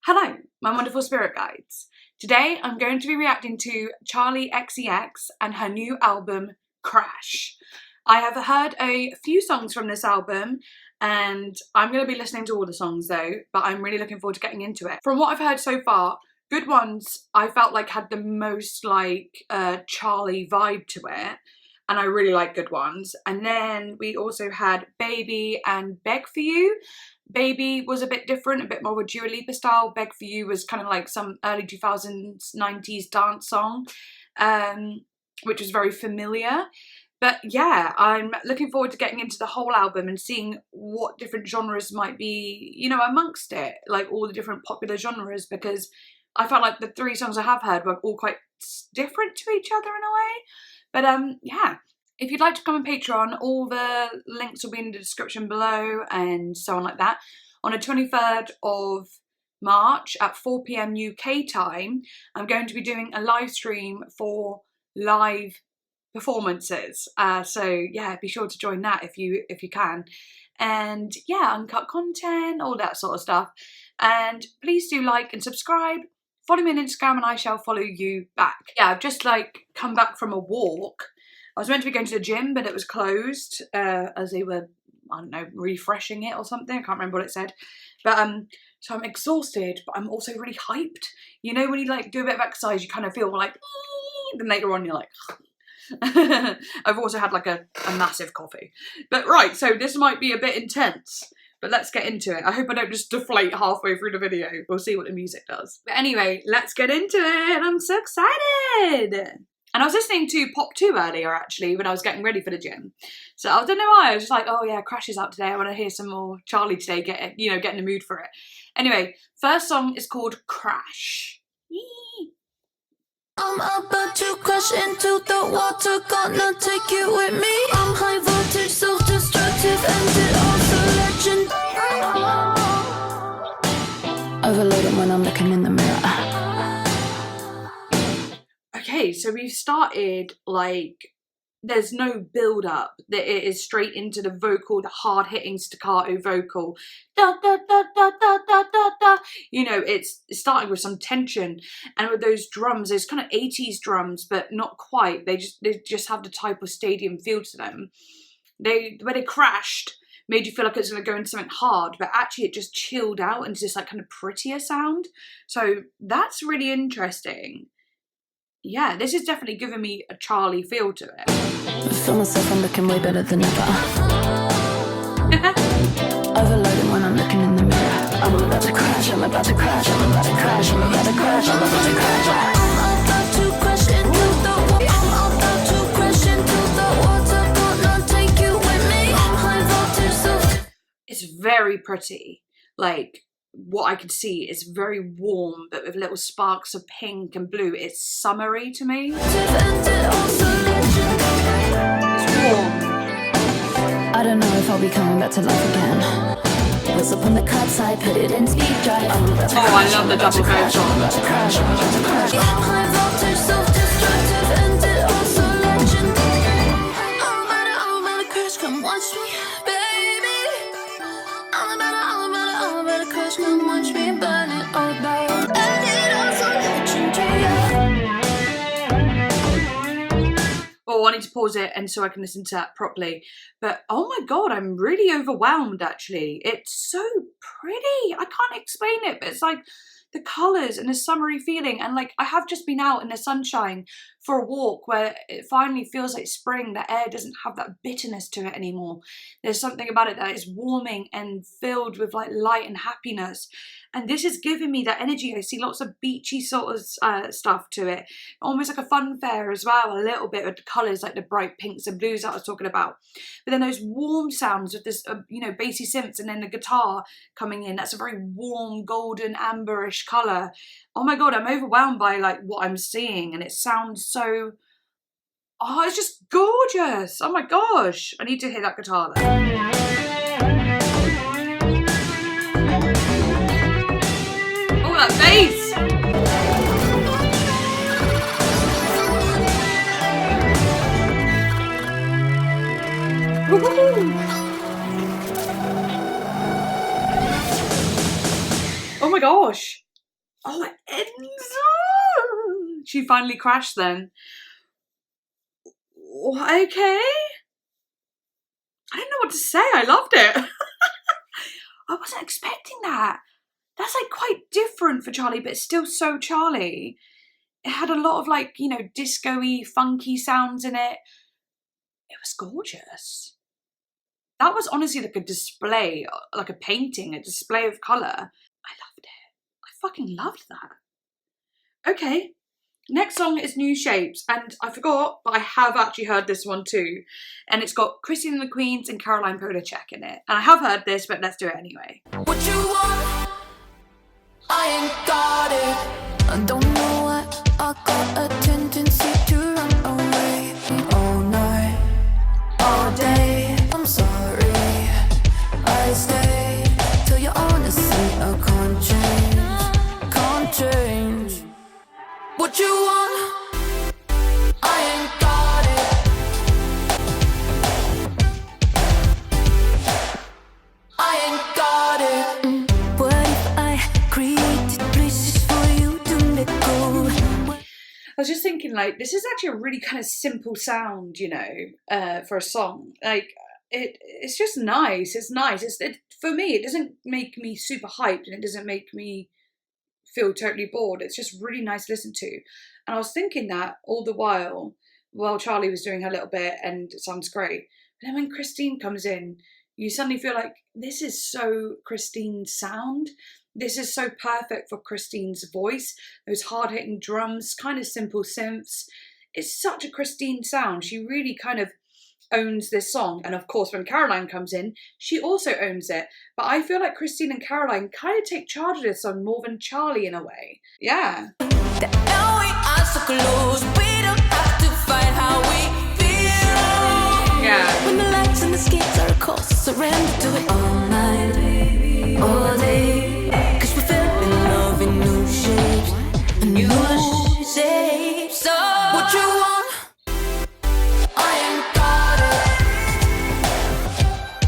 Hello, my wonderful spirit guides. Today I'm going to be reacting to CHARLI XCX and her new album, Crash. I have heard a few songs from this album and I'm going to be listening to all the songs though, but I'm really looking forward to getting into it. From what I've heard so far, Good Ones I felt like had the most like CHARLI vibe to it. And I really like Good Ones. And then we also had Baby and Beg For You. Baby was a bit different, a bit more of a Dua Lipa style. Beg For You was kind of like some early 2000s, 90s dance song, which was very familiar. But yeah, I'm looking forward to getting into the whole album and seeing what different genres might be, you know, amongst it, like all the different popular genres, because I felt like the three songs I have heard were all quite different to each other in a way. But yeah, if you'd like to become a patron, all the links will be in the description below and so on like that. On the 23rd of March at 4 PM UK time, I'm going to be doing a live stream for live performances. So yeah, be sure to join that if you can. And yeah, uncut content, all that sort of stuff. And please do like and subscribe. Follow me on Instagram and I shall follow you back. Yeah, I've just like come back from a walk. I was meant to be going to the gym, but it was closed as they were, I don't know, refreshing it or something. I can't remember what it said. But so I'm exhausted, but I'm also really hyped. You know when you like do a bit of exercise, you kind of feel like, then later on you're like, I've also had like a massive coffee. But right, so this might be a bit intense. But let's get into it. I hope I don't just deflate halfway through the video. We'll see what the music does. But anyway, let's get into it. I'm so excited. And I was listening to Pop 2 earlier, actually, when I was getting ready for the gym. So I don't know why. I was just like, oh yeah, Crash is out today. I want to hear some more CHARLI today, get in the mood for it. Anyway, first song is called Crash. Yee. I'm about to crash into the water, gonna take you with me. I'm high voltage, self-destructive, and it also legend. Overloading when I'm looking in the mirror. Okay, so we've started like, there's no build up. It is straight into the vocal, the hard hitting staccato vocal. Da, da, da, da, da, da, da, da. You know, it's starting with some tension. And with those drums, there's kind of 80s drums, but not quite. They just have the type of stadium feel to them. When they crashed, made you feel like it's going to go into something hard, but actually it just chilled out into this like kind of prettier sound. So that's really interesting. Yeah, this is definitely giving me a CHARLI feel to it. I feel myself, I'm looking way better than ever. Overloading when I'm looking in the mirror. I'm about to crash, I'm about to crash, I'm about to crash, I'm about to crash, I'm about to crash. I'm about to crash into the water. I'm about to crash into the water. Gonna take you with me. I'm high voltage, so it's very pretty. Like, what I could see is very warm, but with little sparks of pink and blue. It's summery to me. It's warm. I don't know if I'll be coming back to life again. Was up on the cloud side, put it in speed drive. Oh, I love the double vocal. I'm about to crash, I'm about to crash. I'm high voltage, self-destructive, and it also legendary. I'm about to crash, come watch me, baby. I'm about to crash, come watch me burn it all down. And it also legendary. Oh, I need to pause it and so I can listen to that properly. But oh my god, I'm really overwhelmed actually. It's so pretty. I can't explain it, but it's like the colours and the summery feeling. And like, I have just been out in the sunshine for a walk where it finally feels like spring. The air doesn't have that bitterness to it anymore. There's something about it that is warming and filled with like light and happiness. And this is giving me that energy. I see lots of beachy sort of stuff to it. Almost like a fun fair as well, a little bit with the colours like the bright pinks and blues that I was talking about. But then those warm sounds with this, you know, bassy synths and then the guitar coming in. That's a very warm, golden, amberish colour. Oh my god, I'm overwhelmed by like what I'm seeing and it sounds so, oh, it's just gorgeous. Oh my gosh, I need to hear that guitar though. That bass! Oh my gosh! Oh, it ends. She finally crashed then. Okay. I don't know what to say. I loved it. I wasn't expecting that. That's like quite different for CHARLI, but it's still so CHARLI. It had a lot of like, you know, disco-y, funky sounds in it. It was gorgeous. That was honestly like a display, like a painting, a display of colour. I loved it. I fucking loved that. Okay, next song is New Shapes, and I forgot, but I have actually heard this one too. And it's got Christine and the Queens and Caroline Polachek in it. And I have heard this, but let's do it anyway. What you want? I ain't got it. I don't know why I got a tendency to run away all night, all day. I'm sorry, I stay till you're honest. I can't change, can't change. What you want? I ain't got it. I ain't got it. What if I created places for you to let go? I was just thinking, like, this is actually a really kind of simple sound, you know, for a song. Like, it's just nice. It's nice. For me, it doesn't make me super hyped, and it doesn't make me feel totally bored. It's just really nice to listen to. And I was thinking that all the while CHARLI was doing her little bit, and it sounds great. But then when Christine comes in, you suddenly feel like this is so Christine's sound. This is so perfect for Christine's voice. Those hard-hitting drums, kind of simple synths. It's such a Christine sound. She really kind of owns this song. And of course, when Caroline comes in, she also owns it. But I feel like Christine and Caroline kind of take charge of this song more than CHARLI in a way. Yeah. Now we are so close, we don't have to fight how we feel. Yeah. When the lights and the skates are cold, surrender to it all night, all day. Cause we fell in love in new shapes, new shapes. So what you want? I ain't got it.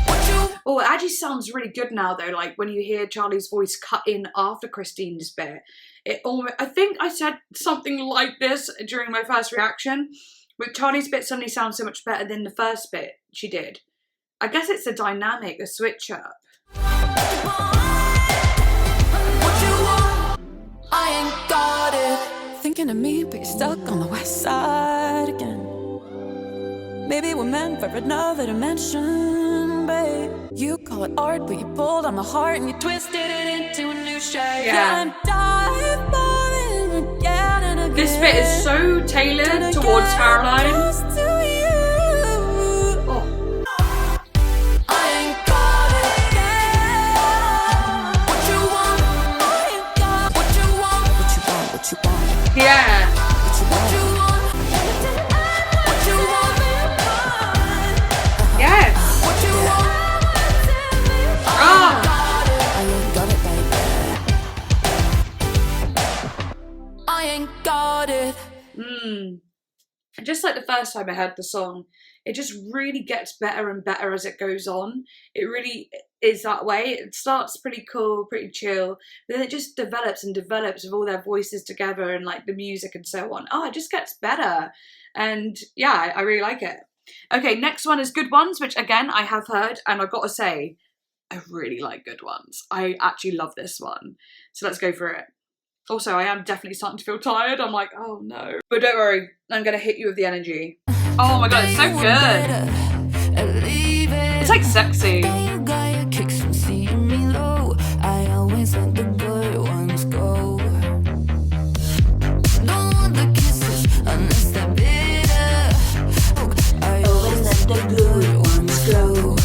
What you? Oh, it actually sounds really good now though, like when you hear CHARLI's voice cut in after Christine's bit. I think I said something like this during my first reaction, but CHARLI's bit suddenly sounds so much better than the first bit she did. I guess it's the dynamic, the switch up. What you want? I ain't got it. Thinking of me, but you're stuck on the west side again. Maybe we're meant for another dimension, babe. You call it art, but you pulled on the heart and you twisted it into a new shape. Yeah. And dive falling again and again. This bit is so tailored towards Caroline. Oh. I ain't got it. What you want? I ain't got what you want. What you want? What you want? Yeah. What you want? What you want? Yes. What you want? Oh. I ain't got it, baby. I ain't got it. Just like the first time I heard the song, it just really gets better and better as it goes on. It really is that way. It starts pretty cool, pretty chill, then it just develops and develops with all their voices together and like the music and so on. Oh, it just gets better. And yeah, I really like it. Okay, next one is Good Ones, which again, I have heard, and I've got to say, I really like Good Ones. I actually love this one. So let's go for it. Also, I am definitely starting to feel tired. I'm like, oh no. But don't worry, I'm gonna hit you with the energy. Oh my god, it's so good. It's like sexy. You got your kicks from seeing me low. I always let the good ones go. Don't want the kisses unless they're bitter. I always let the good ones go.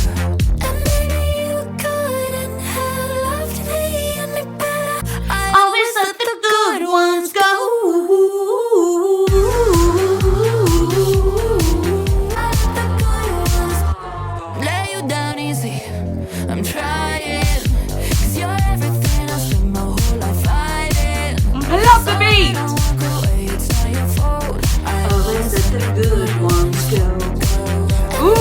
And maybe you look good and had love to me and me better. I always let the good ones go. Lay you down easy. I'm trying. 'Cause you're everything I spent my whole life fighting. I love the beat. Don't walk away, it's not your fault. I always let the good ones go. Ooh.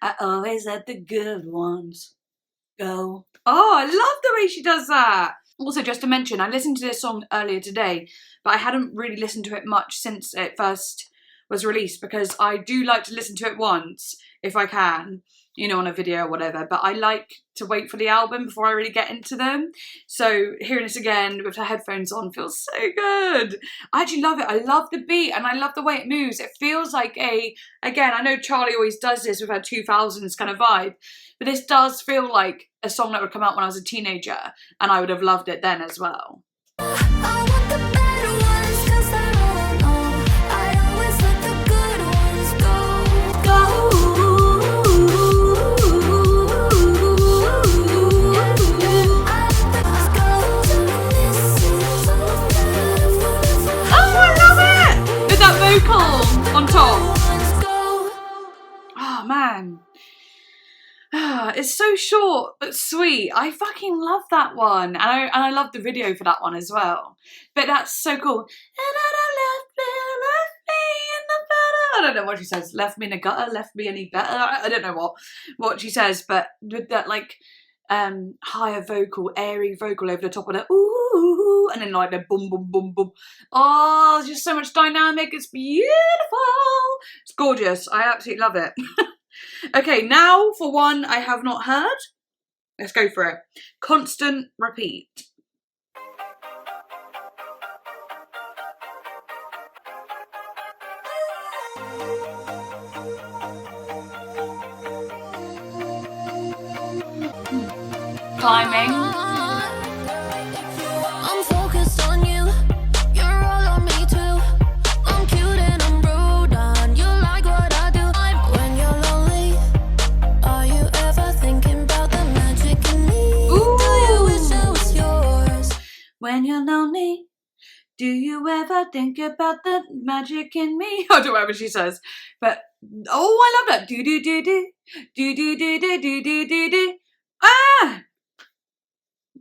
I always let the good ones go. Oh, I love the way she does that. Also, just to mention, I listened to this song earlier today, but I hadn't really listened to it much since it first was released, because I do like to listen to it once, if I can, you know, on a video or whatever, but I like to wait for the album before I really get into them. So hearing this again with the headphones on feels so good. I actually love it. I love the beat and I love the way it moves. It feels like again, I know Charlie always does this with her 2000s kind of vibe, but this does feel like a song that would come out when I was a teenager, and I would have loved it then as well. I want the better ones, 'cause I know I always let the good ones Oh, I love it! With that vocal on top. Oh man. It's so short but sweet. I fucking love that one, and I love the video for that one as well. But that's so cool. Left me in the gutter. I don't know what she says. Left me in the gutter. Left me any better. I don't know what she says, but with that like higher vocal, airy vocal over the top of the ooh, and then like the boom, boom, boom, boom. Oh, there's just so much dynamic. It's beautiful. It's gorgeous. I absolutely love it. Okay, now for one I have not heard. Let's go for it. Constant Repeat. Climbing. I'm focused on you. You're all on me too. I'm cute and I'm rude, and you like what I do. When you're lonely, are you ever thinking about the magic in me? Ooh. Do you wish I was yours? When you're lonely, do you ever think about the magic in me? I don't know whatever she says, but oh, I love that. Do do do do do do do do do do do do. Ah!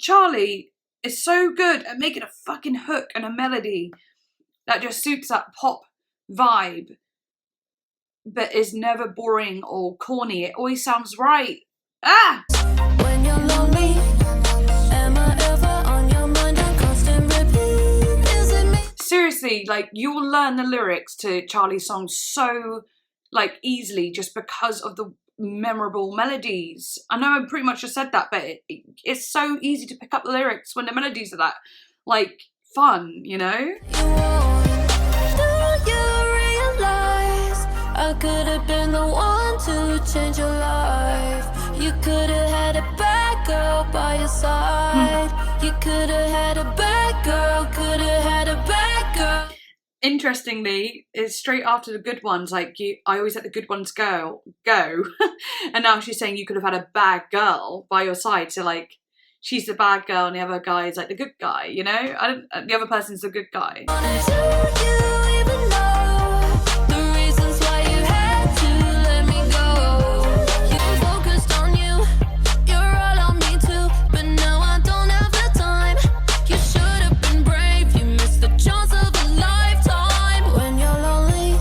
Charlie is so good at making a fucking hook and a melody that just suits that pop vibe, but is never boring or corny. It always sounds right. Ah! When you're lonely, am I ever on your mind on constant repeat? Is it me? Seriously, like, you will learn the lyrics to Charlie's songs so, like, easily just because of the memorable melodies. I know I pretty much just said that, but it's so easy to pick up the lyrics when the melodies are that, like, fun, you know? You won't. Do you realize I could have been the one to change your life? You could have had a bad girl by your side. You could have had a bad girl, could have had a bad girl. Interestingly, it's straight after the good ones, like, I always let the good ones go. And now she's saying you could have had a bad girl by your side, so, like, she's the bad girl and the other guy is, like, the good guy, you know? The other person's the good guy. Do you even know the reasons why you had to let me go? You're focused on you, you're all on me too, but now I don't have the time. You should have been brave, you missed the chance of a lifetime. When you're lonely,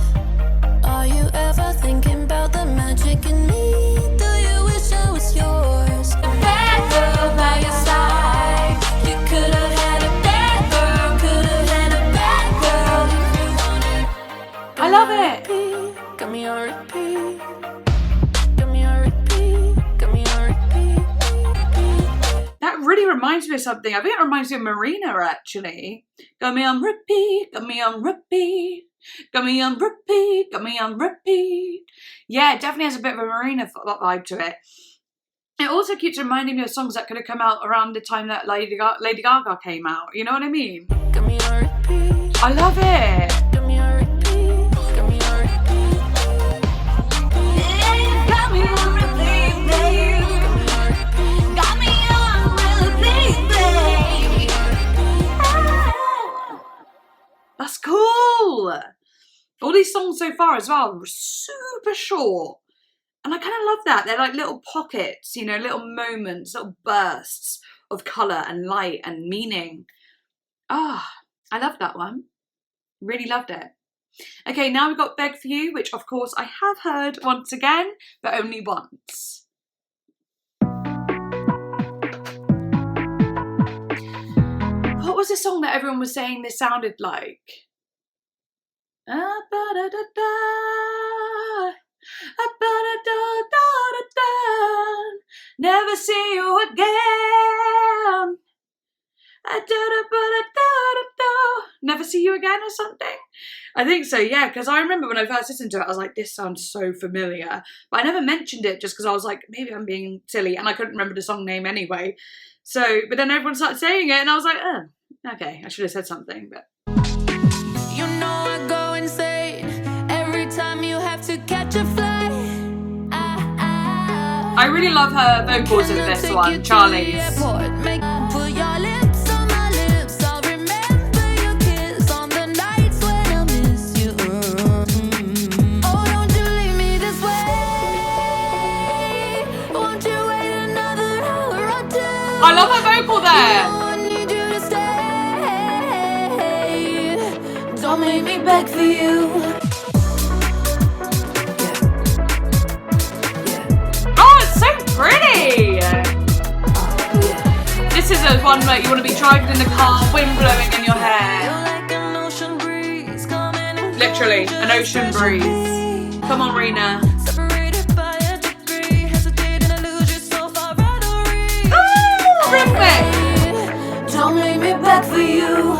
are you ever thinking about the magic in me? Do you wish I was yours? A bad girl by your side. You could have had a bad girl, could have had a bad girl if you wanted. I love it. Got me on repeat. Got me on repeat. Got me on repeat. That really reminds me of something. I think it reminds me of Marina, actually. Got me on repeat, got me on repeat, got me on repeat, got me on repeat. Yeah, it definitely has a bit of a Marina vibe to it. It also keeps reminding me of songs that could have come out around the time that Lady Gaga came out. You know what I mean? Got me on repeat. I love it. Got me on repeat. Got me on repeat. Got me on repeat, babe. Got me on repeat, babe. That's cool. All these songs so far as well are super short. And I kind of love that. They're like little pockets, you know, little moments, little bursts of colour and light and meaning. Ah, I love that one. Really loved it. Okay, now we've got Beg For You, which of course I have heard once again, but only once. was the song that everyone was saying this sounded like? Never see you again. Never see you again or something? I think so, yeah, because I remember when I first listened to it, I was like, this sounds so familiar. But I never mentioned it just because I was like, maybe I'm being silly, and I couldn't remember the song name anyway. So, but then everyone started saying it, and I was like, oh, okay, I should have said something, but. You know I go insane every time you have to catch a flight. I really love her vocals in this one, Charlie's. Put your lips on my lips. I'll remember your kiss on the nights when I miss you. Oh, don't you leave me this way. Won't you wait another hour or two? I love her vocal there. I need you to stay. Don't make me beg for you. Pretty! This is a one where you want to be driving in the car, wind blowing in your hair. Literally, an ocean breeze. Come on, Rena. Ooh, rhythmic! Don't make me beg for you.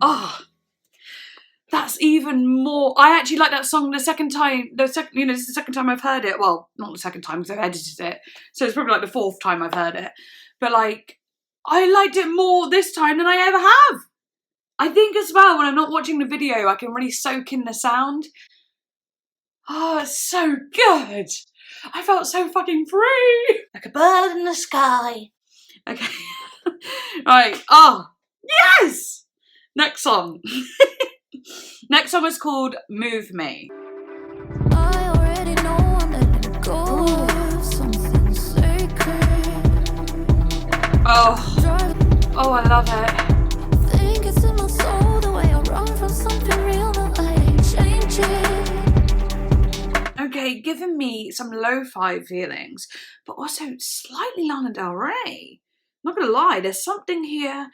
Oh, that's even more. I actually like that song the second time. This is the second time I've heard it. Well, not the second time because I've edited it, so it's probably like the fourth time I've heard it. But like, I liked it more this time than I ever have. I think as well, when I'm not watching the video, I can really soak in the sound. Oh, it's so good. I felt so fucking free, like a bird in the sky. Okay, right. Oh, yes. Next song. Next song is called Move Me. I already know I'm letting go of something sacred. Oh, I love it. Think it's in my soul, the way I run from something real, but I ain't changing. Okay, giving me some lo-fi feelings, but also slightly Lana Del Rey. Not gonna lie, there's something here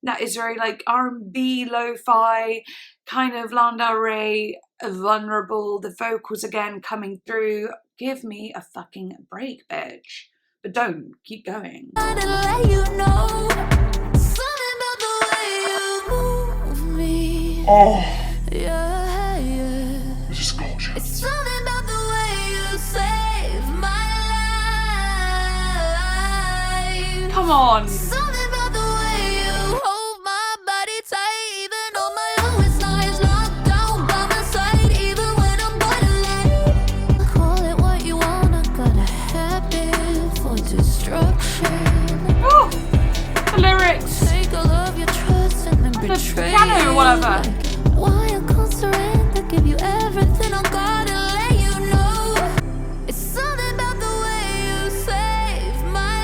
that is very like R&B, lo-fi, kind of Lana Del Rey, vulnerable, the vocals again coming through. Give me a fucking break, bitch. But don't, keep going. I didn't let you know something about the way you move me. Oh, Yeah. this is gorgeous. It's something about the way you save my life. Come on. Something about the way you hold my body tight, even on my lowest nights, locked down by my side, even when I'm borderline. Call it what you want, I got a habit for destruction. Oh, the lyrics. Take all of your trust and then The betray piano or whatever. Why I can't surrender, give you everything I got and let you know. It's something about the way you save my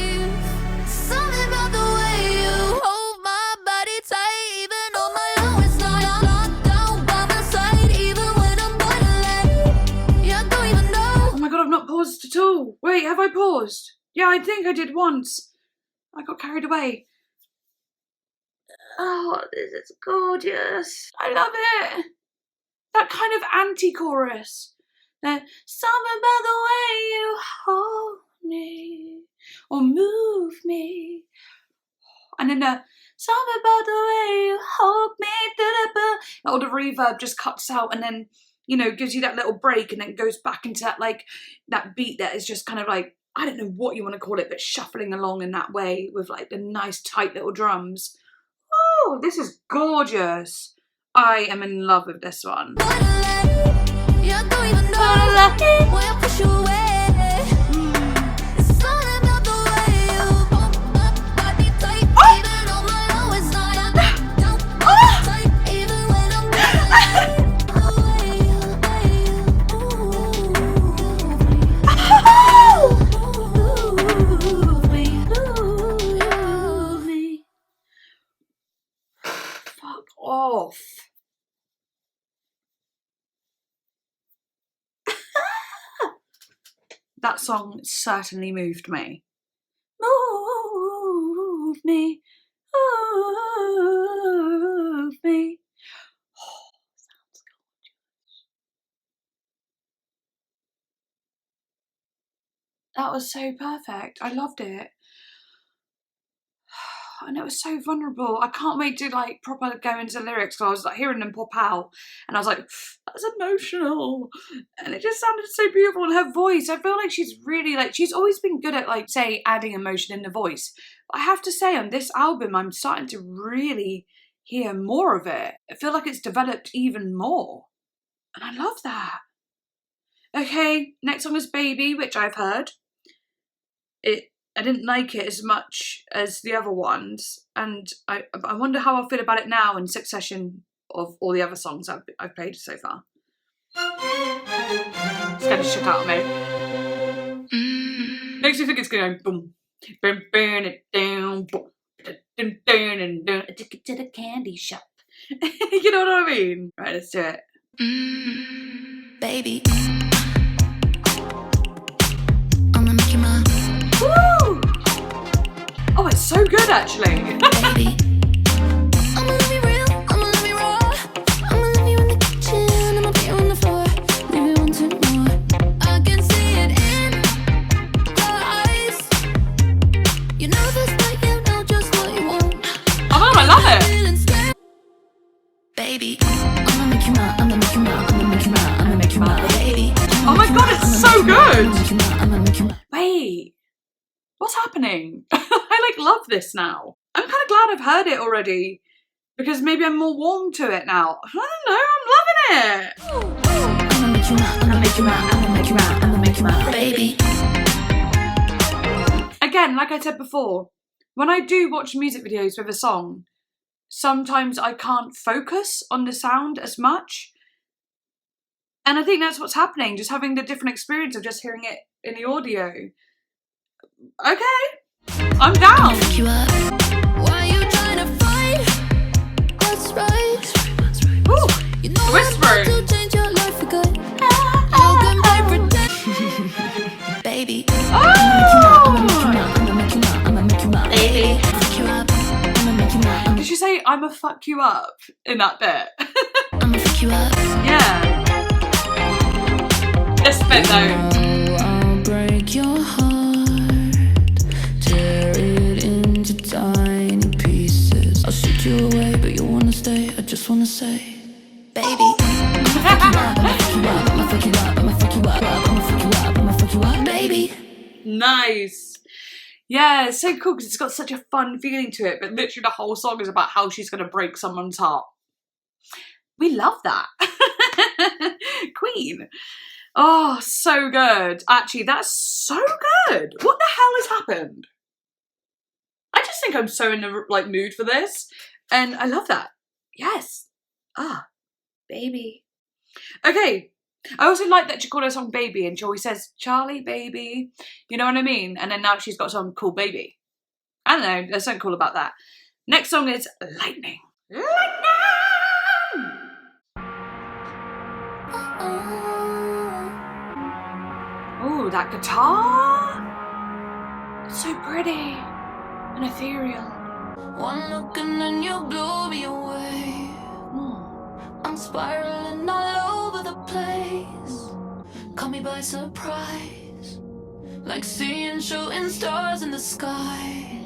life. Something about the way you hold my body tight, even on my lowest night, locked down by my side, even when I'm borderline. Yeah, I don't even know. Oh my god, I've not paused at all. Wait, have I paused? Yeah, I think I did once. I got carried away. Oh, this is gorgeous. I love it. That kind of anti-chorus. The something about the way you hold me or move me. And then the something about the way you hold me. All the reverb just cuts out and then, you know, gives you that little break and then goes back into that, like, that beat that is just kind of like, I don't know what you want to call it, but shuffling along in that way with like the nice tight little drums. Oh, this is gorgeous. I am in love with this one. Yeah, I don't even know why I push you away. That song certainly moved me. Move me, move me. Oh, sounds gorgeous. That was so perfect. I loved it. And it was so vulnerable. I can't wait to like proper go into the lyrics because I was like hearing them pop out and I was like, that's emotional. And it just sounded so beautiful. And her voice, I feel like she's really like, she's always been good at like, say, adding emotion in the voice. But I have to say on this album, I'm starting to really hear more of it. I feel like it's developed even more. And I love that. Okay, next song is Baby, which I've heard. I didn't like it as much as the other ones, and I wonder how I'll feel about it now in succession of all the other songs I've played so far. Scared the shit out of me. Makes me think it's going boom, boom, burn it down, boom, dun, dun, and dun. I took it to the candy shop. You know what I mean? Right, let's do it. Baby, I'ma make you mine. Woo! Oh, it's so good actually. Baby, I'ma love you real, I'ma love you raw. I'ma love you in the kitchen, I'ma put you on the floor. Maybe wanting more. I can see it in your eyes. You know this, but you know just what you want. Oh, I love it. Feeling scared. Baby, I'ma make you mine, I'ma make you mine, I'ma make you mine, I'ma make you mine. Baby, Oh my god, it's so good. I'ma make you mine. Wait, what's happening? I like love this now. I'm kind of glad I've heard it already because maybe I'm more warm to it now. I don't know, I'm loving it. I'ma make you mine, I'ma make you mine, I'ma make you mine, I'ma make you mine. Baby. Again, like I said before, when I do watch music videos with a song, sometimes I can't focus on the sound as much. And I think that's what's happening, just having the different experience of just hearing it in the audio. Okay, I'm down. You up. Why you trying to fight? What's right? Ooh, You know whispering. I'm about to change your life for good. You can be pretend. Baby. Oh! I'ma make you mine. Baby. Fuck you up. I'ma make you mine. Did she say I'ma fuck you up in that bit? I'ma fuck you up. Yeah. This bit though. I'll break your heart, tear it into tiny pieces. I'll shoot you away, but you wanna stay. I just wanna say, baby, I'ma fuck you up, I'ma fuck you up, I'ma fuck you up, I'ma fuck you up, I'ma fuck you up, I'ma fuck you up, baby. Nice. Yeah, it's so cool because it's got such a fun feeling to it, but literally the whole song is about how she's going to break someone's heart. We love that. Queen. Oh, so good. Actually, that's so good. What the hell has happened? I just think I'm so in the like mood for this, and I love that. Yes. Ah, baby. Okay. I also like that she called her song Baby, and she always says, Charlie, baby. You know what I mean? And then now she's got a song called Baby. I don't know, there's something cool about that. Next song is Lightning. Lightning! Oh, that guitar! It's so pretty and ethereal. One look and then you blow me away. I'm spiraling all over the place. Caught me by surprise, like seeing shooting stars in the sky.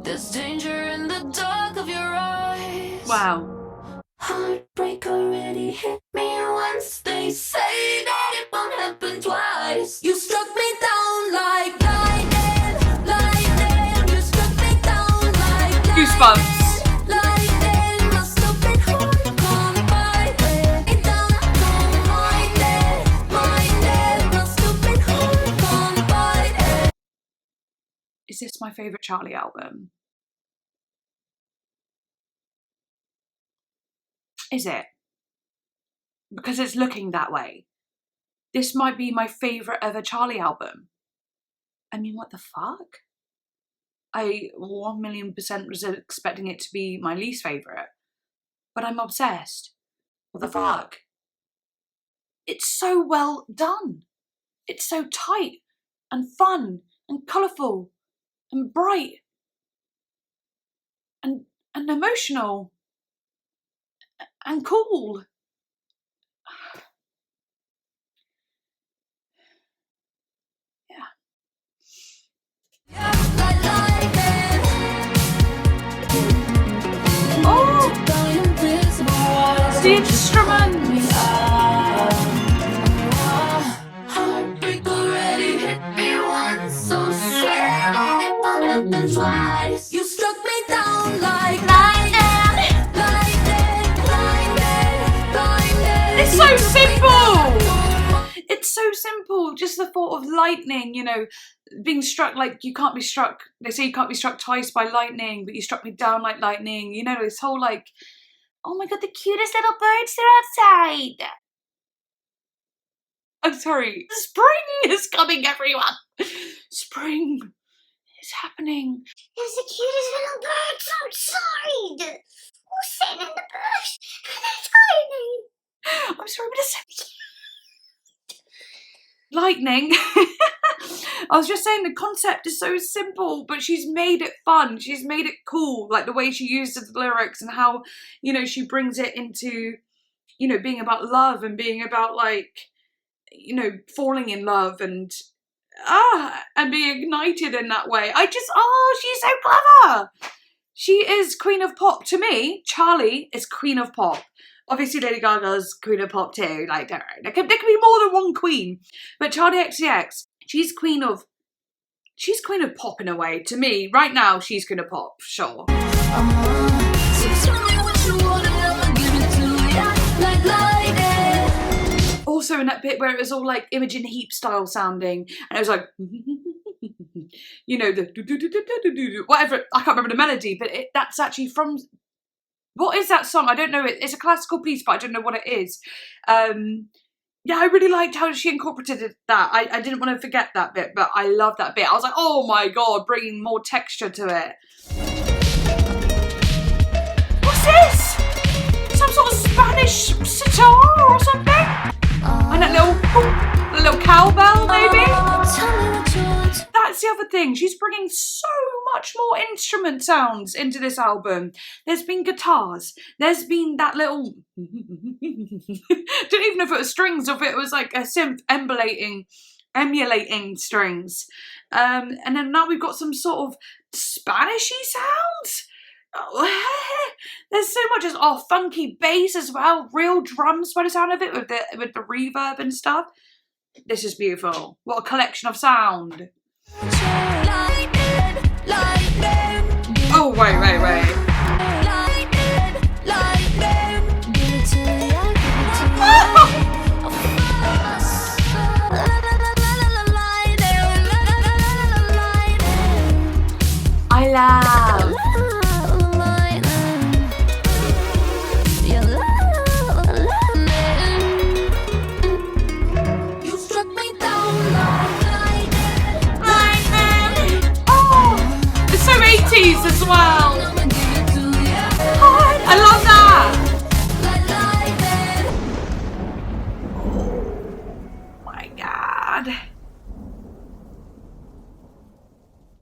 There's danger in the dark of your eyes. Wow. Heartbreak already hit me once. They say that it won't happen twice. You struck me down like lightning, lightning. You struck me down like Goosebumps. lightning. My stupid heart can't fight it. It don't mind it, mind it. My stupid heart can't fight it. Is this my favourite Charlie album? Is it? Because it's looking that way. This might be my favourite ever Charlie album. I mean, what the fuck? I 1,000,000% was expecting it to be my least favourite. But I'm obsessed. What the fuck? It's so well done. It's so tight and fun and colourful and bright and emotional and cool. Oh, the instruments. You struck me down like lightning, lightning. It's so simple. It's so simple. Just the thought of lightning, you know, being struck like you can't be struck. They say you can't be struck twice by lightning, but you struck me down like lightning. You know, this whole like, oh my God, the cutest little birds, they're outside. I'm sorry. Spring is coming, everyone. Spring is happening. There's the cutest little birds outside. All sitting in the bush. And they're tiny. I'm sorry, but it's so cute. Lightning. I was just saying the concept is so simple, but she's made it fun. She's made it cool, like the way she uses the lyrics and how, you know, she brings it into, you know, being about love and being about like, you know, falling in love and being ignited in that way. She's so clever. She is Queen of Pop. To me, CHARLI is Queen of Pop. Obviously, Lady Gaga's Queen of Pop too. Like, there can be more than one queen. But CHARLI XCX, she's Queen of Pop in a way. To me, right now, she's Queen of Pop, sure. Also in that bit where it was all like Imogen Heap style sounding, and it was like, you know, the whatever, I can't remember the melody, but that's actually from, what is that song? I don't know, it's a classical piece, but I don't know what it is. Yeah, I really liked how she incorporated that. I didn't want to forget that bit, but I love that bit. I was like, oh my God, bringing more texture to it. What's this? Some sort of Spanish sitar or something? And a little cowbell, maybe? That's the other thing. She's bringing so much more instrument sounds into this album. There's been guitars. There's been that little... Didn't even know if it was strings or if it was like a synth emulating strings. And then now we've got some sort of Spanishy sounds. There's so much, funky bass as well, real drums by the sound of it with the reverb and stuff. This is beautiful. What a collection of sound. Oh wait. I love. As well. I love that. Oh my God.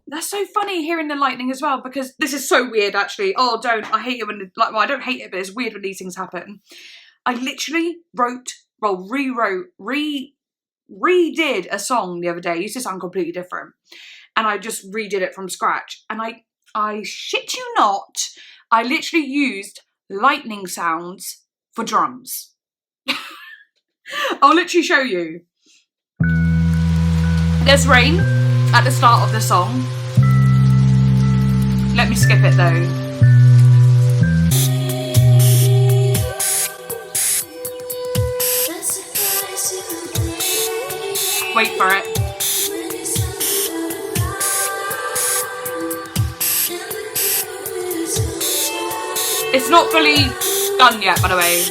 That's so funny hearing the lightning as well, because this is so weird actually. I hate it when, well, I don't hate it, but it's weird when these things happen. I literally redid a song the other day. It used to sound completely different. And I just redid it from scratch. And I shit you not, I literally used lightning sounds for drums. I'll literally show you. There's rain at the start of the song. Let me skip it though. Wait for it. It's not fully done yet, by the way.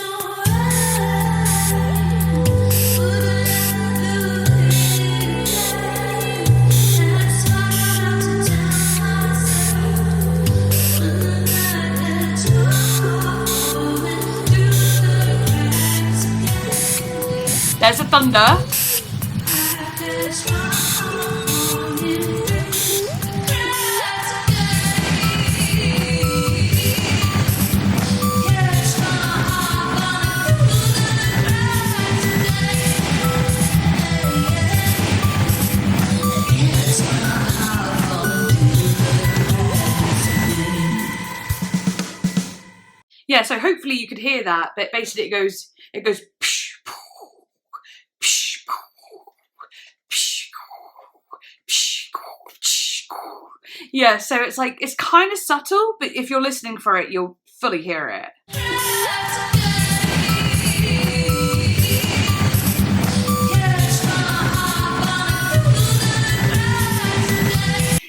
There's a thunder. Yeah, so hopefully you could hear that, but basically it goes psh, psh, psh, psh, psh. Yeah, so it's like, it's kind of subtle, but if you're listening for it, you'll fully hear it.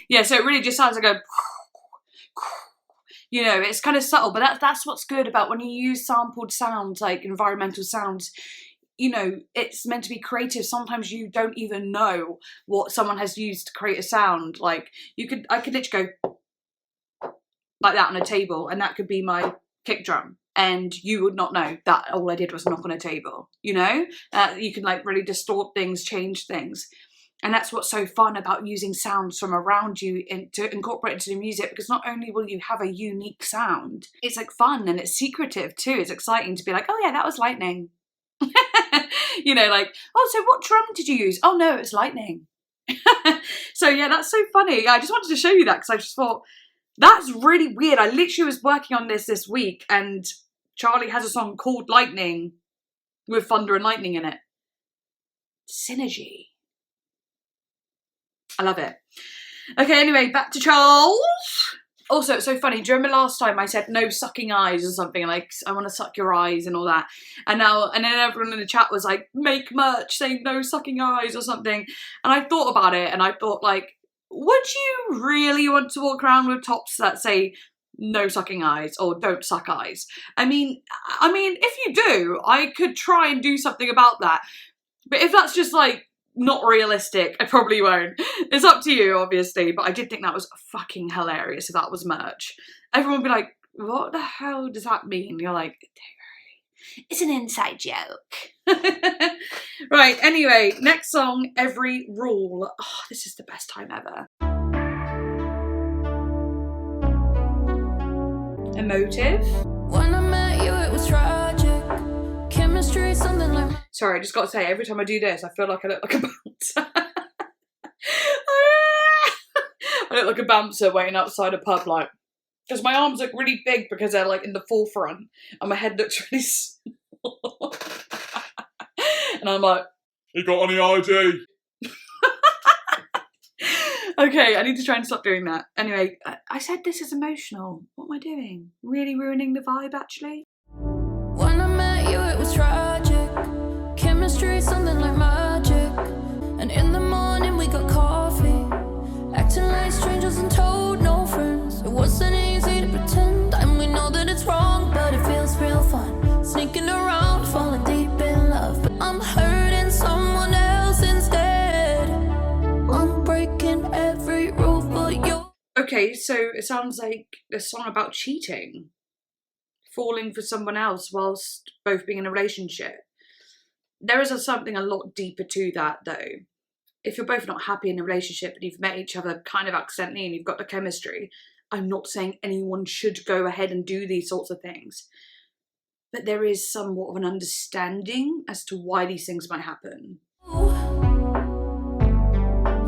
Yeah, so it really just sounds like a, you know, it's kind of subtle, but that's what's good about when you use sampled sounds, like environmental sounds. You know, it's meant to be creative. Sometimes you don't even know what someone has used to create a sound. Like I could literally go like that on a table, and that could be my kick drum, and you would not know that all I did was knock on a table. You know, you can like really distort things, change things. And that's what's so fun about using sounds from around you to incorporate into the music, because not only will you have a unique sound, it's like fun and it's secretive too. It's exciting to be like, oh yeah, that was lightning. You know, like, oh, so what drum did you use? Oh no, it's lightning. So yeah, that's so funny. I just wanted to show you that because I just thought, that's really weird. I literally was working on this week, and Charlie has a song called Lightning with thunder and lightning in it. Synergy. I love it. Okay, anyway, back to Charles. Also, it's so funny. Do you remember last time I said no sucking eyes or something, like I want to suck your eyes and all that? And then everyone in the chat was like, make merch saying no sucking eyes or something. And I thought about it, and I thought, like, would you really want to walk around with tops that say no sucking eyes or don't suck eyes? I mean, if you do, I could try and do something about that. But if that's just like not realistic, I probably won't. It's up to you, obviously, but I did think that was fucking hilarious if that was merch. Everyone would be like, what the hell does that mean? You're like, don't worry, it's an inside joke. Right, anyway, next song, Every Rule. Oh, this is the best time ever. Emotive. When I met you, it was tragic. Chemistry, something like. Sorry, I just got to say, every time I do this, I feel like I look like a bouncer. I look like a bouncer waiting outside a pub, like, because my arms look really big because they're like in the forefront, and my head looks really small. And I'm like, You got any ID? okay, I need to try and stop doing that. Anyway, I said this is emotional. What am I doing? Really ruining the vibe, actually? When I met you, it was tragic. Chemistry, something like magic. And in the morning, we got coffee. Acting like strangers and told no friends. It wasn't easy to pretend. And we know that it's wrong, but it feels real fun. Sneaking around, falling deep in love. But I'm hurting someone else instead. I'm breaking every rule for you. Okay, so it sounds like a song about cheating. Falling for someone else whilst both being in a relationship. There is something a lot deeper to that, though. If you're both not happy in a relationship and you've met each other kind of accidentally and you've got the chemistry, I'm not saying anyone should go ahead and do these sorts of things. But there is somewhat of an understanding as to why these things might happen.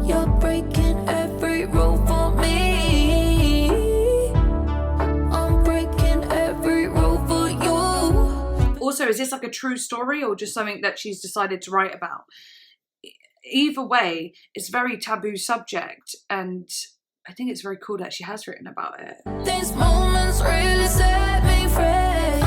You're breaking every rule for me. I'm breaking every rule for you. Also, is this like a true story or just something that she's decided to write about? Either way, it's a very taboo subject, and I think it's very cool that she has written about it. These moments really set me free.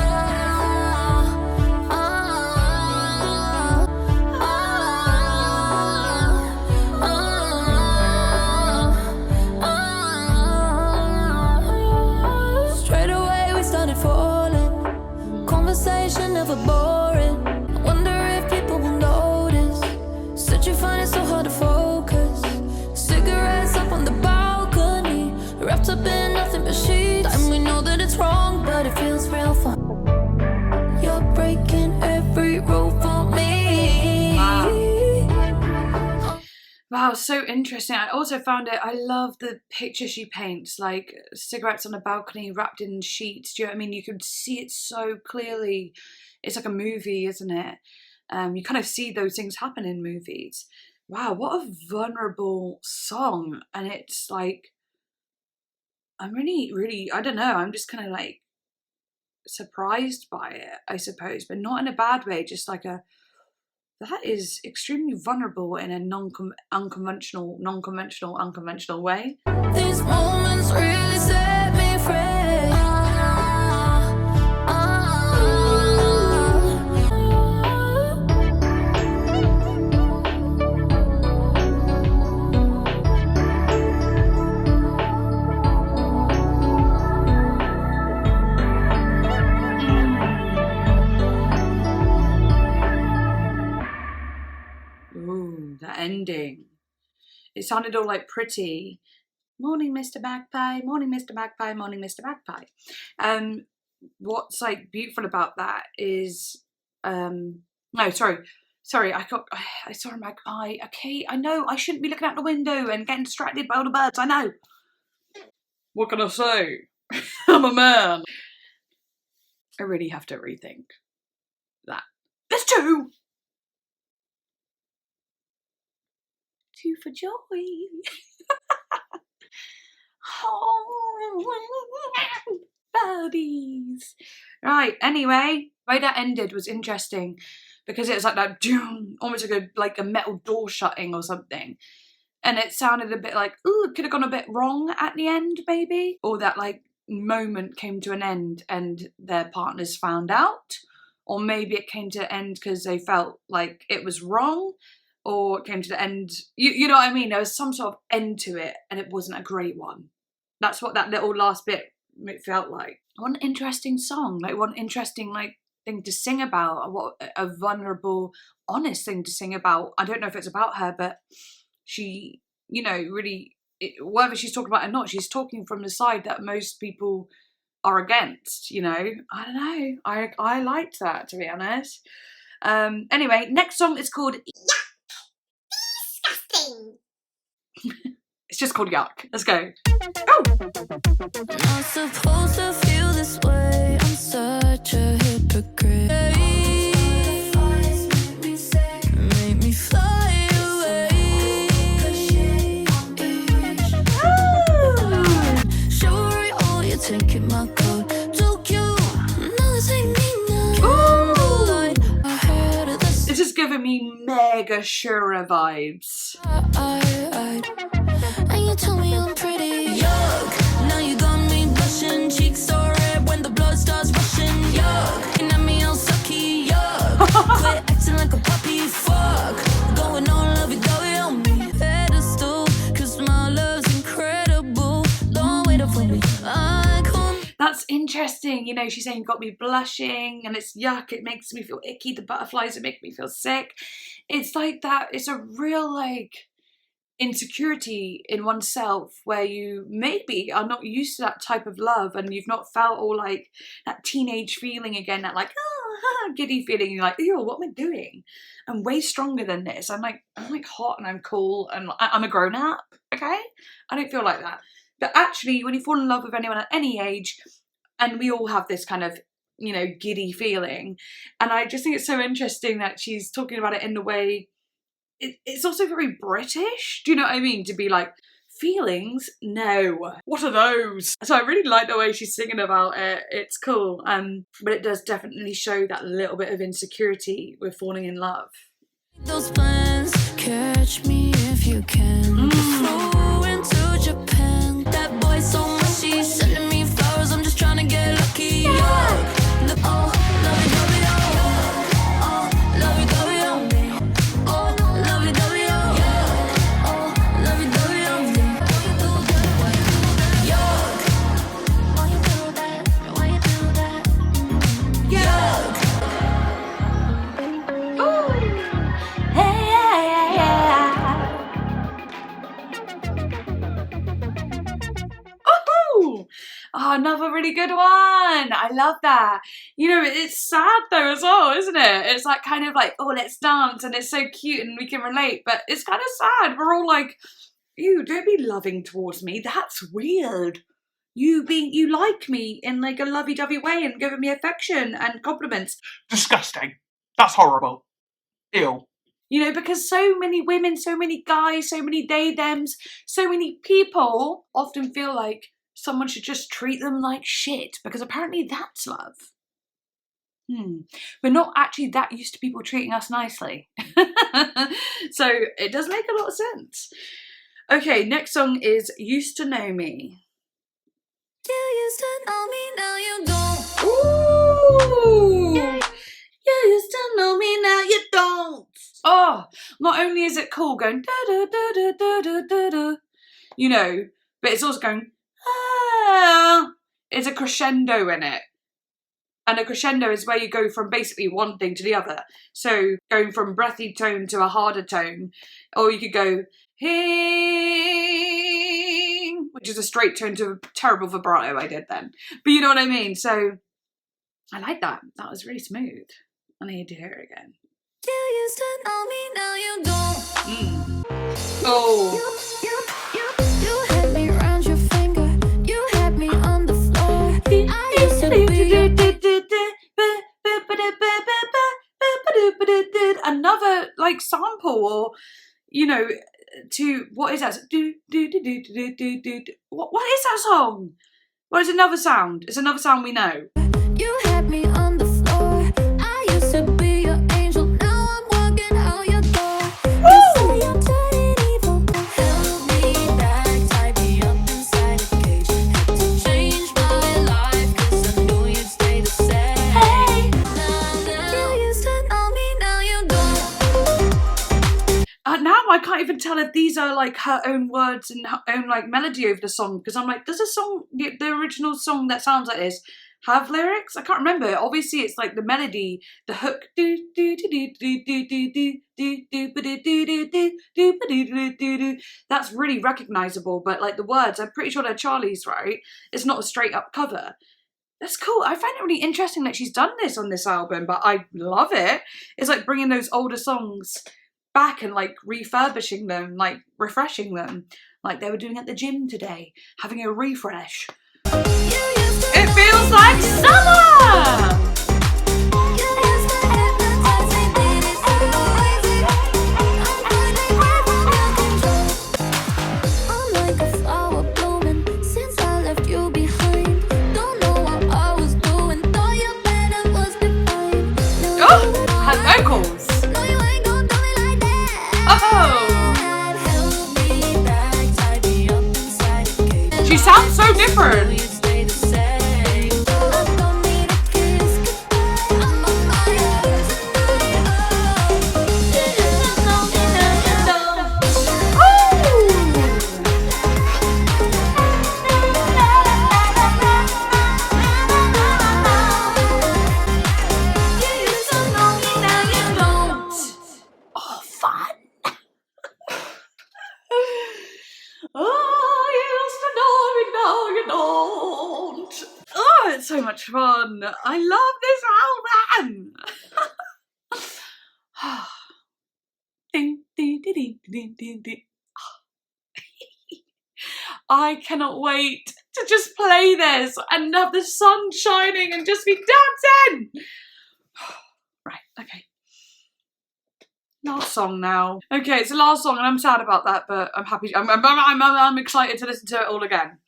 Straight away we started falling. Conversation never boring. I wonder if people will notice. Said you find it so hard to focus. Cigarettes up on the balcony, wrapped up in nothing but sheets. And we know that it's wrong, but it feels real fun. You're breaking every rule for me. Wow, so interesting. I also found it, I love the picture she paints, like cigarettes on a balcony wrapped in sheets. Do you know what I mean? You can see it so clearly. It's like a movie, isn't it? You kind of see those things happen in movies. Wow, what a vulnerable song. And it's like, I'm really, I don't know, I'm just kind of like surprised by it, I suppose, but not in a bad way, just like that is extremely vulnerable in a unconventional way. These moments really set me free. Ooh, the ending. It sounded all like pretty. Morning, Mr. Magpie. Morning, Mr. Magpie. Morning, Mr. Magpie. What's like beautiful about that is, no, sorry, I saw a magpie. Okay, I know I shouldn't be looking out the window and getting distracted by all the birds. I know. What can I say? I'm a man. I really have to rethink that. There's two. Two for joy. Oh, birdies. Right, anyway, the way that ended was interesting because it was like that doom, almost like a metal door shutting or something. And it sounded a bit like, ooh, it could have gone a bit wrong at the end, maybe. Or that like moment came to an end and their partners found out. Or maybe it came to an end because they felt like it was wrong. Or it came to the end, you know what I mean? There was some sort of end to it and it wasn't a great one. That's what that little last bit felt like. What an interesting song, like what an interesting like thing to sing about, what a vulnerable, honest thing to sing about. I don't know if it's about her, but she, you know, really, whether she's talking about it or not, she's talking from the side that most people are against, you know? I don't know, I liked that, to be honest. Anyway, next song is called Yuck! Disgusting! It's just called Yuck. Let's go. Oh! Not supposed to feel this way. I'm such a hypocrite. Make me fly away. Sure, oh, you're taking my coat. Too cute. Now this ain't me now. I heard of this. This is giving me mega Shura vibes. And you tell me I'm pretty. Yuck, now you got me blushing. Cheeks are red when the blood starts rushing. Yuck, looking at me all sucky. Yuck, quit acting like a puppy. Fuck, going on lovey-dovey on me. Pedestal, cause my love's incredible. Don't wait up for me, I come. That's interesting. You know, she's saying got me blushing and it's yuck. It makes me feel icky. The butterflies, it make me feel sick. It's like that. It's a real like insecurity in oneself where you maybe are not used to that type of love and you've not felt all like that teenage feeling again, that like giddy feeling. You're like, ew, what am I doing? I'm way stronger than this. I'm like hot and I'm cool and I'm a grown up. Okay, I don't feel like that. But actually, when you fall in love with anyone at any age, and we all have this kind of, you know, giddy feeling, and I just think it's so interesting that she's talking about it in the way. It's also very British, do you know what I mean? To be like, feelings? No. What are those? So I really like the way she's singing about it. It's cool. But it does definitely show that little bit of insecurity with falling in love. Those plans, catch me if you can. Flew into Japan. That boy so much, he's sending me flowers. I'm just trying to get lucky. Yuck. Oh, lovey-dovey, oh, lovey-dovey, oh. Oh, another really good one. I love that. You know, it's sad though as well, isn't it? It's like kind of like, oh, let's dance and it's so cute and we can relate, but it's kind of sad. We're all like, ew, don't be loving towards me. That's weird. You like me in like a lovey-dovey way and giving me affection and compliments. Disgusting. That's horrible. Ew. You know, because so many women, so many guys, so many they, thems, so many people often feel like someone should just treat them like shit because apparently that's love. We're not actually that used to people treating us nicely. So it does make a lot of sense. Okay, next song is Used to Know Me. You used to know me, now you don't. Ooh! You used to know me, now you don't. Oh, not only is it cool going da da da da da da da da, you know, but it's also going ah. It's a crescendo in it. And a crescendo is where you go from basically one thing to the other. So going from breathy tone to a harder tone, or you could go hing, which is a straight tone to a terrible vibrato I did then. But you know what I mean? So I like that. That was really smooth. I need to hear it again. You used to know me, now you don't. Oh. You had me around your finger. You had me on the floor. I used to be another like sample, or you know, to what is that? What is that song? Well, it's another sound. It's another sound we know. You had me on the floor. I used to be your angel. Now I'm walking out your door. You say I'm turning evil. Held me back, tied me up inside a cage. Had to change my life 'cause I knew you'd stay the same. Hey, you used to know me, now you don't. Now I can't even tell if these are like her own words and her own like melody over the song, because I'm like, does the song, the original song that sounds like this, have lyrics? I can't remember. Obviously it's like the melody, the hook, that's really recognizable, but like the words, I'm pretty sure they're Charlie's, right? It's not a straight up cover. That's cool. I find it really interesting that she's done this on this album, but I love it. It's like bringing those older songs back and like refurbishing them, like refreshing them, like they were doing at the gym today, having a refresh. It feels like summer! I'm like a flower blooming since I left you behind. Don't know what I was doing, thought your better was defined. Oh, her vocals! No, you ain't gon' do me like that. Oh! Held me back, tied me up inside a cage. She sounds so different! You'd stay the same. I don't need a kiss goodbye. I'm on my own Oh, fun! Oh, you used to know me, now you don't. Oh, it's so much fun. I love this album. Ding, ding, ding, ding, ding, ding, ding. I cannot wait to just play this and have the sun shining and just be dancing. Right, okay. Last song now. Okay, it's the last song and I'm sad about that, but I'm happy. I'm excited to listen to it all again.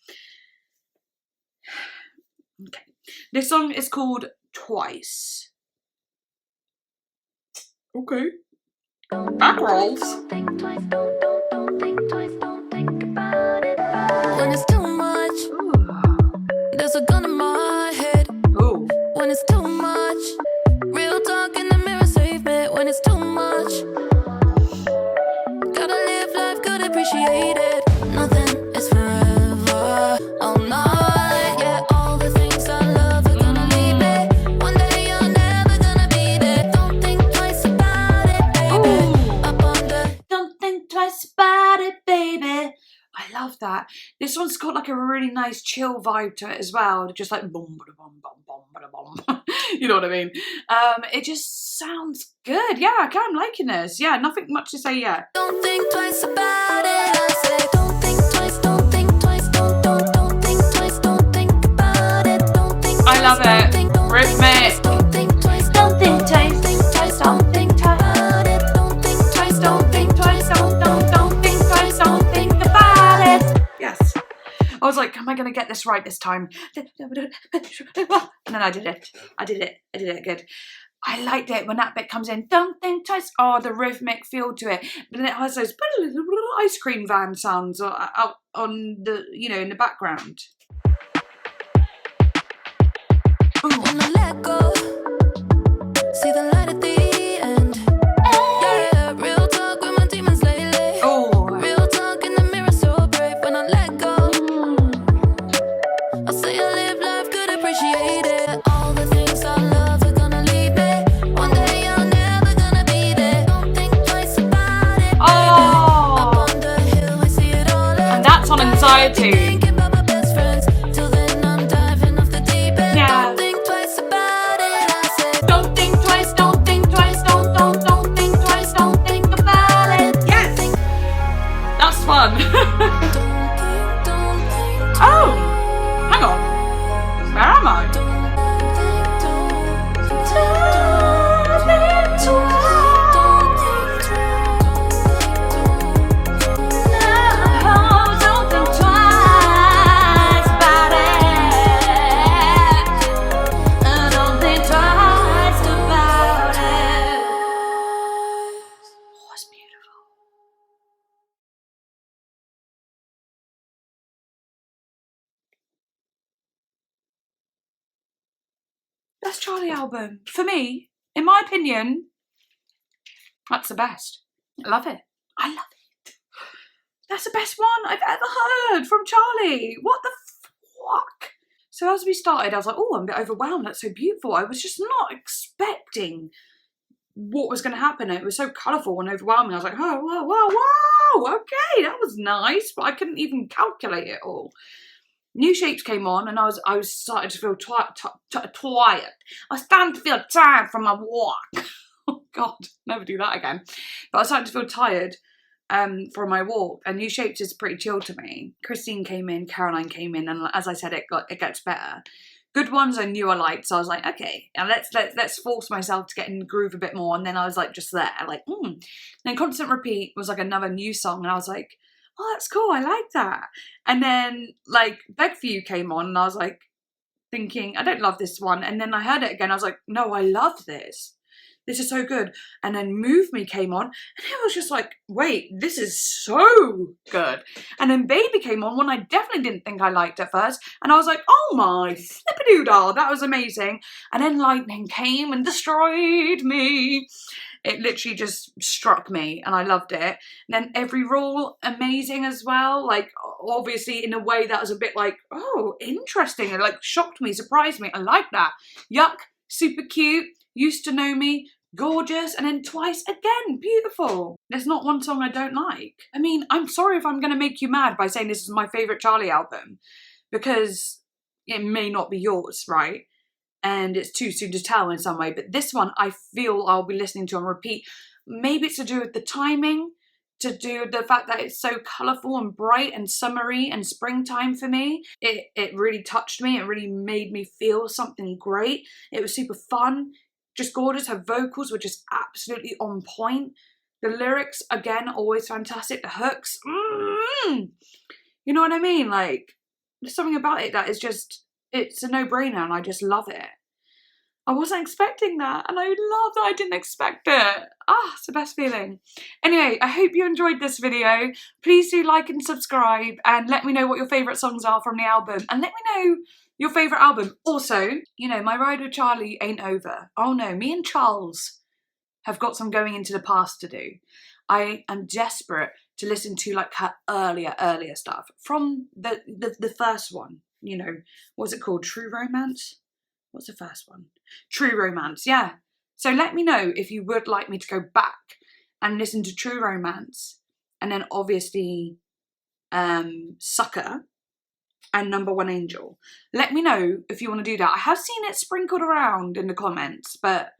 Okay. This song is called Twice. Okay. Back rolls. When it's too much, there's a gun in my head. Ooh. When it's too much, real talk in the mirror save me. When it's too much, gotta live life, good, appreciate it. Nothing is forever, all night. Yeah, all the things I love are gonna leave me. One day you're never gonna be there. Don't think twice about it, baby. Up on the Don't think twice about it, baby. I love that. This one's got like a really nice chill vibe to it as well. Just like boom, bada, boom, boom, boom, bada, boom. You know what I mean? It just sounds good. Yeah, I'm liking this. Yeah, nothing much to say yet. don't think twice about it. I say don't think twice, don't think twice, don't think twice, don't think about it. Don't think I love twice, it. don't Rhythmic. think twice, don't think twice, don't think twice, don't think about it. Don't think twice, don't think twice, don't think twice, don't think about it. Yes. I was like, am I going to get this right this time? And then I did it good. I liked it when that bit comes in. Don't think twice. Oh, the rhythmic feel to it. But then it has those ice cream van sounds out on the, you know, in the background. When I let go, see the light at the end. Yeah, real talk with my demons lately. Oh. Real talk in the mirror, so brave when I let go. I say I live life, could appreciate it. All the things I love are gonna leave me. One day you're never gonna be there. Don't think twice about it, baby. Up on the hill, we see it all. And that's on Anxiety. Thinking about my best friends. Till then I'm diving off the deep end. Yeah. Don't think twice about it, I said. Don't think twice, don't think twice, don't think twice, don't think about it. Yes! That's fun. Oh! Hang on. Where am I? Best Charlie album. For me, in my opinion, that's the best. I love it. I love it. That's the best one I've ever heard from Charlie. What the fuck? So as we started, I was like, oh, I'm a bit overwhelmed. That's so beautiful. I was just not expecting what was going to happen. It was so colourful and overwhelming. I was like, oh, wow, wow, wow. Okay, that was nice. But I couldn't even calculate it all. New Shapes came on and I was starting to feel tired. I was starting to feel tired from my walk. Oh God, never do that again. But I was starting to feel tired from my walk. And New Shapes is pretty chill to me. Christine came in, Caroline came in, and as I said, it gets better. Good ones I knew I liked, so I was like, okay, and let's force myself to get in the groove a bit more. And then I was like, just there, like, Then Constant Repeat was like another new song, and I was like, oh, that's cool, I like that. And then like Beg For You came on and I was like thinking, I don't love this one. And then I heard it again, I was like, no, I love this. This is so good. And then Move Me came on and it was just like, wait, this is so good. And then Baby came on, one I definitely didn't think I liked at first. And I was like, oh my flippadoodah, that was amazing. And then Lightning came and destroyed me. It literally just struck me and I loved it. And then Every Rule, amazing as well. Like, obviously in a way that was a bit like, oh, interesting. It like shocked me, surprised me. I like that. Yuck, super cute. Used to Know Me, gorgeous. And then Twice again, beautiful. There's not one song I don't like. I mean, I'm sorry if I'm going to make you mad by saying this is my favourite Charlie album, because it may not be yours, right? And it's too soon to tell in some way, but this one I feel I'll be listening to on repeat. Maybe it's to do with the timing, to do with the fact that it's so colourful and bright and summery and springtime for me. It really touched me. It really made me feel something great. It was super fun, just gorgeous. Her vocals were just absolutely on point. The lyrics, again, always fantastic. The hooks, you know what I mean? Like, there's something about it that is just, it's a no-brainer and I just love it. I wasn't expecting that and I love that I didn't expect it. Ah, it's the best feeling. Anyway, I hope you enjoyed this video. Please do like and subscribe and let me know what your favourite songs are from the album and let me know your favourite album. Also, you know, my ride with Charlie ain't over. Oh no, me and Charles have got some going into the past to do. I am desperate to listen to like her earlier stuff from the first one. You know, what's it called? True Romance? What's the first one? True Romance, yeah. So let me know if you would like me to go back and listen to True Romance and then obviously Sucker and Number One Angel. Let me know if you want to do that. I have seen it sprinkled around in the comments, but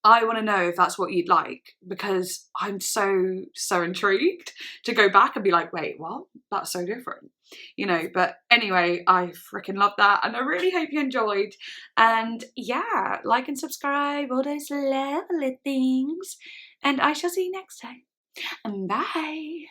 I want to know if that's what you'd like, because I'm so intrigued to go back and be like, wait, what? That's so different, you know. But anyway, I freaking love that and I really hope you enjoyed. And yeah, like and subscribe, all those lovely things. And I shall see you next time. And bye.